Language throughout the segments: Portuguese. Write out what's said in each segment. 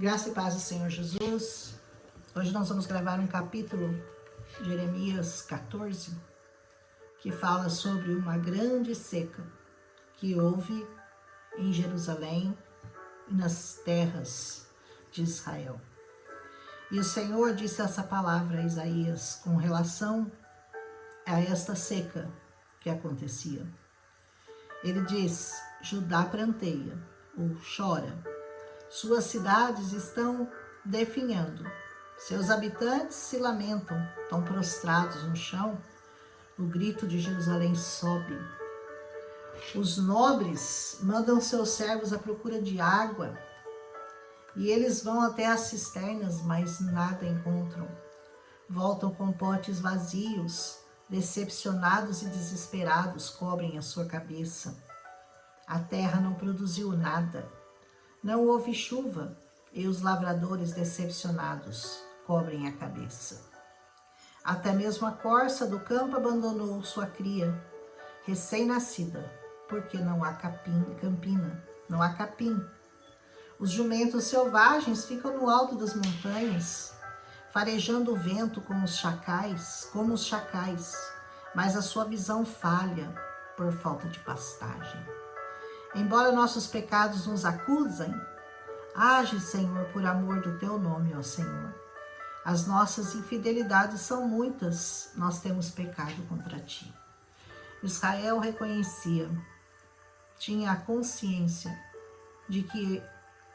Graça e paz do Senhor Jesus. Hoje nós vamos gravar um capítulo de Jeremias 14, que fala sobre uma grande seca que houve em Jerusalém e nas terras de Israel. E o Senhor disse essa palavra a Isaías com relação a esta seca que acontecia. Ele diz: Judá pranteia ou chora, suas cidades estão definhando, seus habitantes se lamentam, estão prostrados no chão, o grito de Jerusalém sobe. Os nobres mandam seus servos à procura de água, e eles vão até as cisternas, mas nada encontram. Voltam com potes vazios, decepcionados e desesperados, cobrem a sua cabeça. A terra não produziu nada. Não houve chuva, e os lavradores decepcionados cobrem a cabeça. Até mesmo a corça do campo abandonou sua cria, recém-nascida, porque não há campina, não há capim. Os jumentos selvagens ficam no alto das montanhas, farejando o vento como os chacais, mas a sua visão falha por falta de pastagem. Embora nossos pecados nos acusem, age, Senhor, por amor do teu nome, ó Senhor. As nossas infidelidades são muitas, nós temos pecado contra ti. Israel reconhecia, tinha a consciência de que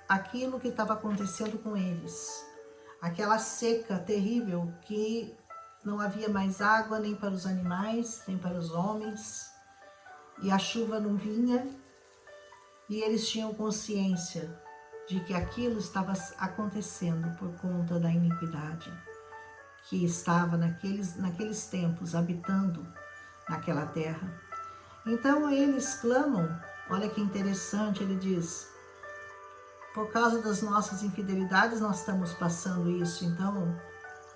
aquilo que estava acontecendo com eles, aquela seca terrível que não havia mais água nem para os animais, nem para os homens, e a chuva não vinha, e eles tinham consciência de que aquilo estava acontecendo por conta da iniquidade que estava naqueles tempos habitando naquela terra. Então eles clamam, olha que interessante, ele diz: por causa das nossas infidelidades nós estamos passando isso, então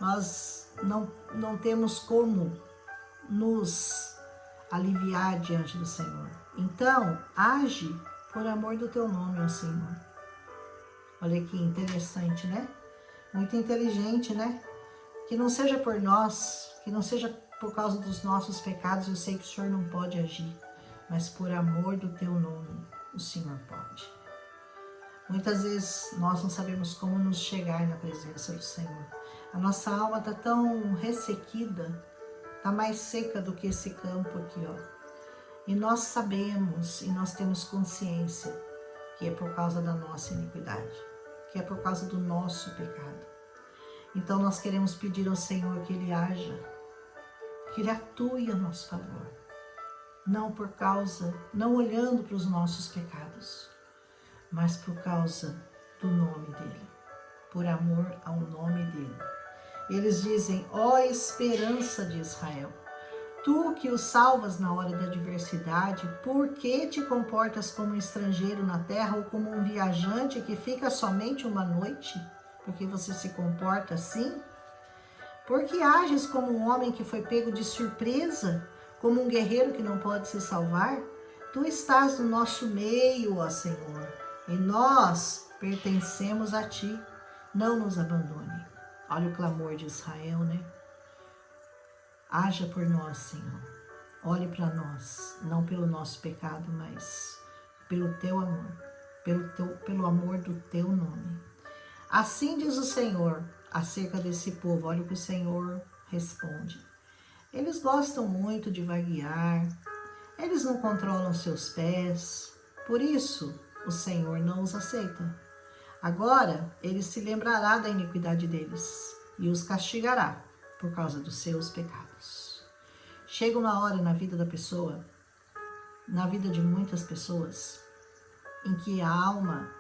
nós não temos como nos aliviar diante do Senhor. Então, age por amor do teu nome, ó Senhor. Olha que interessante, né? Muito inteligente, né? Que não seja por nós, que não seja por causa dos nossos pecados, eu sei que o Senhor não pode agir, mas por amor do teu nome, o Senhor pode. Muitas vezes nós não sabemos como nos chegar na presença do Senhor. A nossa alma está tão ressequida, está mais seca do que esse campo aqui, ó. E nós sabemos, e nós temos consciência, que é por causa da nossa iniquidade, que é por causa do nosso pecado. Então nós queremos pedir ao Senhor que Ele haja, que Ele atue a nosso favor, não olhando para os nossos pecados, mas por causa do nome dEle, por amor ao nome dEle. Eles dizem: ó esperança de Israel, tu que os salvas na hora da adversidade, por que te comportas como um estrangeiro na terra ou como um viajante que fica somente uma noite? Porque você se comporta assim? Porque ages como um homem que foi pego de surpresa, como um guerreiro que não pode se salvar? Tu estás no nosso meio, ó Senhor, e nós pertencemos a ti. Não nos abandone. Olha o clamor de Israel, né? Haja por nós, Senhor. Olhe para nós, não pelo nosso pecado, mas pelo teu amor, pelo amor do teu nome. Assim diz o Senhor acerca desse povo. Olha o que o Senhor responde. Eles gostam muito de vaguear, eles não controlam seus pés, por isso o Senhor não os aceita. Agora ele se lembrará da iniquidade deles e os castigará por causa dos seus pecados. Chega uma hora na vida da pessoa, na vida de muitas pessoas, em que a alma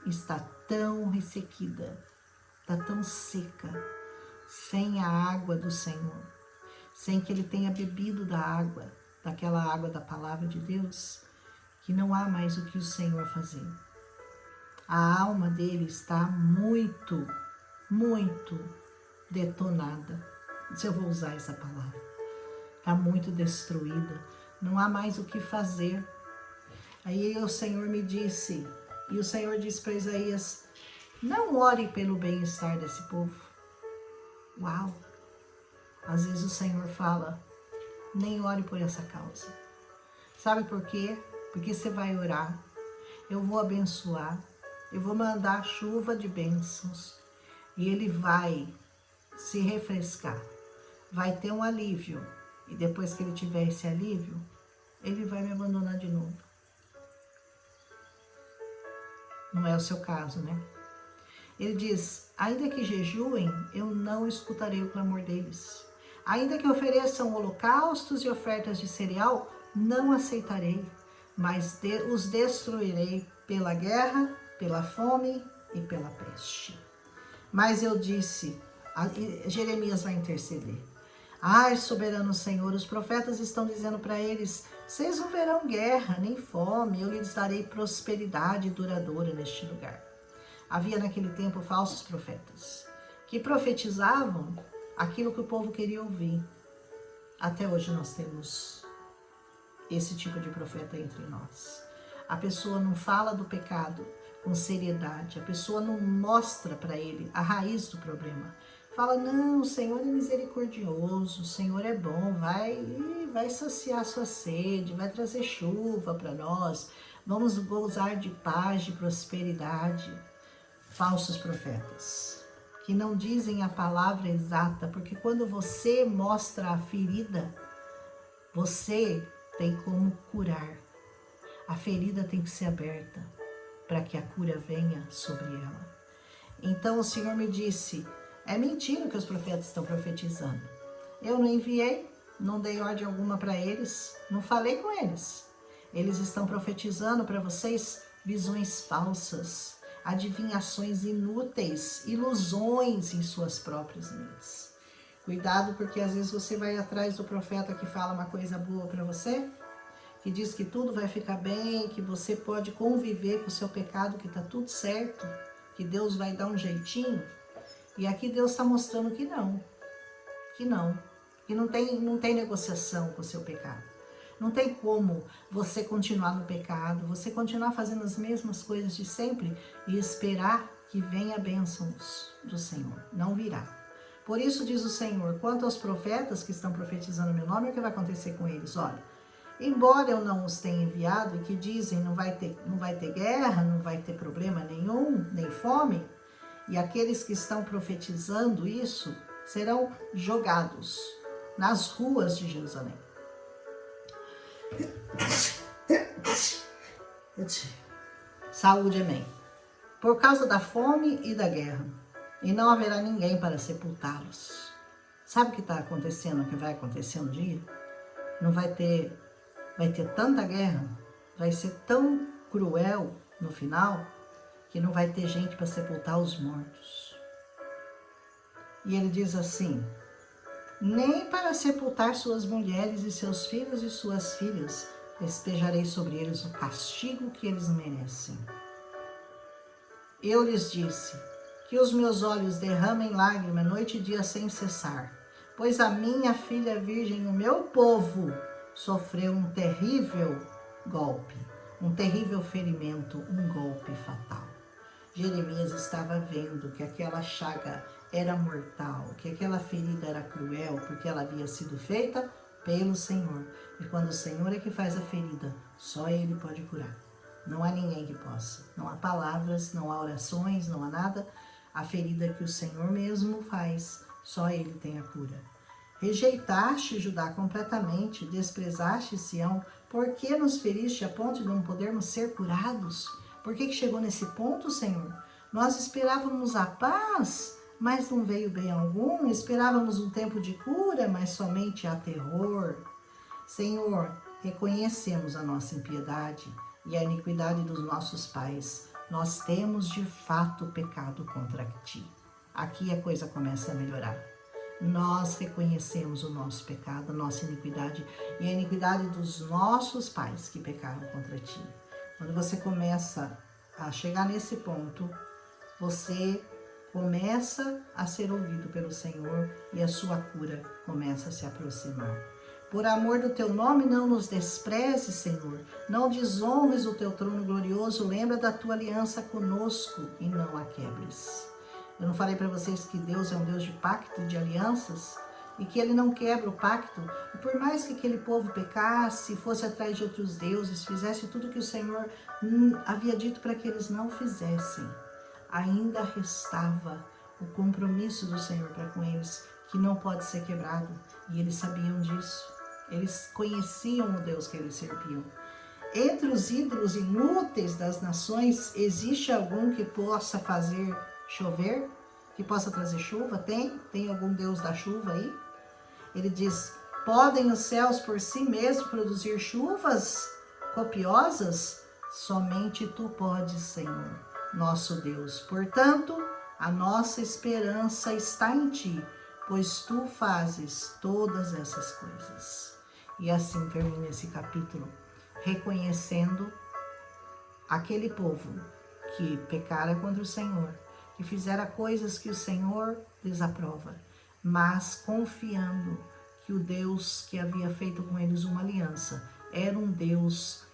está tão ressequida, está tão seca, sem a água do Senhor, sem que ele tenha bebido da água, daquela água da palavra de Deus, que não há mais o que o Senhor fazer. A alma dele está muito, muito detonada, se eu vou usar essa palavra. Está muito destruída, não há mais o que fazer. Aí o Senhor me disse, e o Senhor disse para Isaías: Não ore pelo bem-estar desse povo. Uau! Às vezes o Senhor fala, nem ore por essa causa. Sabe por quê? Porque você vai orar, eu vou abençoar, eu vou mandar chuva de bênçãos e ele vai se refrescar, vai ter um alívio. E depois que ele tiver esse alívio, ele vai me abandonar de novo. Não é o seu caso, né? Ele diz, ainda que jejuem, eu não escutarei o clamor deles. Ainda que ofereçam holocaustos e ofertas de cereal, não aceitarei, mas os destruirei pela guerra, pela fome e pela peste. Mas eu disse, Jeremias vai interceder. Ai, soberano Senhor, os profetas estão dizendo para eles, vocês não verão guerra, nem fome, eu lhes darei prosperidade duradoura neste lugar. Havia naquele tempo falsos profetas, que profetizavam aquilo que o povo queria ouvir. Até hoje nós temos esse tipo de profeta entre nós. A pessoa não fala do pecado com seriedade, a pessoa não mostra para ele a raiz do problema. Fala, não, o Senhor é misericordioso, o Senhor é bom, vai saciar sua sede, vai trazer chuva para nós, vamos gozar de paz, de prosperidade. Falsos profetas, que não dizem a palavra exata, porque quando você mostra a ferida, você tem como curar. A ferida tem que ser aberta para que a cura venha sobre ela. Então o Senhor me disse, é mentira que os profetas estão profetizando. Eu não enviei, não dei ordem alguma para eles, não falei com eles. Eles estão profetizando para vocês visões falsas, adivinhações inúteis, ilusões em suas próprias mentes. Cuidado, porque às vezes você vai atrás do profeta que fala uma coisa boa para você, que diz que tudo vai ficar bem, que você pode conviver com o seu pecado, que está tudo certo, que Deus vai dar um jeitinho. E aqui Deus está mostrando que não, que não tem negociação com o seu pecado. Não tem como você continuar no pecado, você continuar fazendo as mesmas coisas de sempre e esperar que venha bênçãos do Senhor. Não virá. Por isso diz o Senhor, quanto aos profetas que estão profetizando meu nome, o que vai acontecer com eles? Olha, embora eu não os tenha enviado e que dizem não vai ter guerra, não vai ter problema nenhum, nem fome, e aqueles que estão profetizando isso serão jogados nas ruas de Jerusalém. Saúde, amém. Por causa da fome e da guerra, e não haverá ninguém para sepultá-los. Sabe o que está acontecendo, o que vai acontecer um dia? Vai ter tanta guerra, vai ser tão cruel no final, que não vai ter gente para sepultar os mortos. E ele diz assim, nem para sepultar suas mulheres e seus filhos e suas filhas, despejarei sobre eles o castigo que eles merecem. Eu lhes disse, que os meus olhos derramem lágrima noite e dia sem cessar, pois a minha filha virgem, o meu povo, sofreu um terrível golpe, um terrível ferimento, um golpe fatal. Jeremias estava vendo que aquela chaga era mortal, que aquela ferida era cruel, porque ela havia sido feita pelo Senhor. E quando o Senhor é que faz a ferida, só Ele pode curar. Não há ninguém que possa. Não há palavras, não há orações, não há nada. A ferida que o Senhor mesmo faz, só Ele tem a cura. Rejeitaste Judá completamente, desprezaste Sião. Por que nos feriste a ponto de não podermos ser curados? Por que chegou nesse ponto, Senhor? Nós esperávamos a paz, mas não veio bem algum. Esperávamos um tempo de cura, mas somente há terror. Senhor, reconhecemos a nossa impiedade e a iniquidade dos nossos pais. Nós temos de fato pecado contra ti. Aqui a coisa começa a melhorar. Nós reconhecemos o nosso pecado, a nossa iniquidade e a iniquidade dos nossos pais que pecaram contra ti. Quando você começa a chegar nesse ponto, você começa a ser ouvido pelo Senhor e a sua cura começa a se aproximar. Por amor do teu nome, não nos desprezes, Senhor. Não desonres o teu trono glorioso. Lembra da tua aliança conosco e não a quebres. Eu não falei para vocês que Deus é um Deus de pacto, de alianças? E que ele não quebra o pacto? E por mais que aquele povo pecasse, fosse atrás de outros deuses, fizesse tudo que o Senhor havia dito para que eles não fizessem, ainda restava o compromisso do Senhor para com eles, que não pode ser quebrado. E eles sabiam disso. Eles conheciam o Deus que eles serviam. Entre os ídolos inúteis das nações, existe algum que possa fazer chover? Que possa trazer chuva? Tem? Tem algum Deus da chuva aí? Ele diz, podem os céus por si mesmos produzir chuvas copiosas? Somente tu podes, Senhor, nosso Deus. Portanto, a nossa esperança está em ti, pois tu fazes todas essas coisas. E assim termina esse capítulo, reconhecendo aquele povo que pecara contra o Senhor, que fizera coisas que o Senhor desaprova, mas confiando que o Deus que havia feito com eles uma aliança era um Deus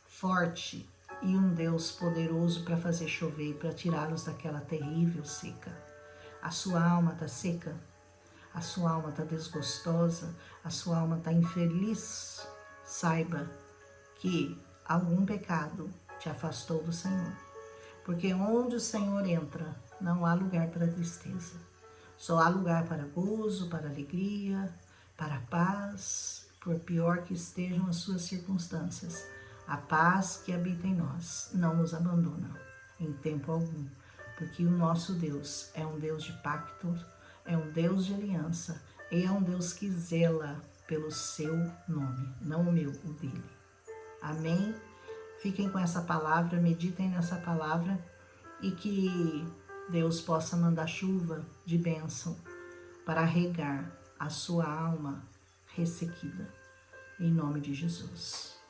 forte e um Deus poderoso para fazer chover e para tirá-los daquela terrível seca. A sua alma está seca, a sua alma está desgostosa, a sua alma está infeliz. Saiba que algum pecado te afastou do Senhor, porque onde o Senhor entra, não há lugar para tristeza. Só há lugar para gozo, para alegria, para paz, por pior que estejam as suas circunstâncias. A paz que habita em nós não nos abandona em tempo algum, porque o nosso Deus é um Deus de pacto, é um Deus de aliança e é um Deus que zela pelo seu nome, não o meu, o dele. Amém? Fiquem com essa palavra, meditem nessa palavra e que Deus possa mandar chuva de bênção para regar a sua alma ressequida. Em nome de Jesus.